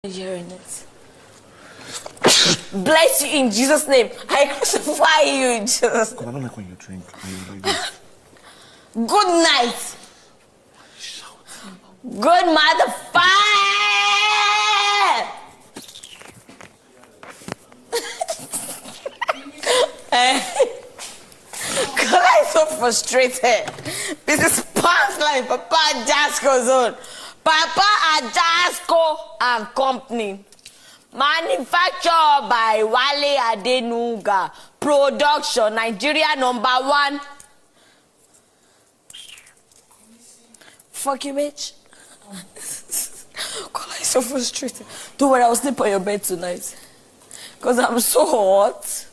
Hearing it. Bless you in Jesus' name. I crucify you in Jesus' name. I don't like when you drink. Good night. Good motherfucker. Kola is so frustrated. This is past life. Papa Ajasco's own. Papa Ajasco and Company. Manufactured by Wale Adenuga. Production, Nigeria #1. Fuck you, bitch. Kola is so frustrated. Don't worry, I'll sleep on your bed tonight. Because I'm so hot.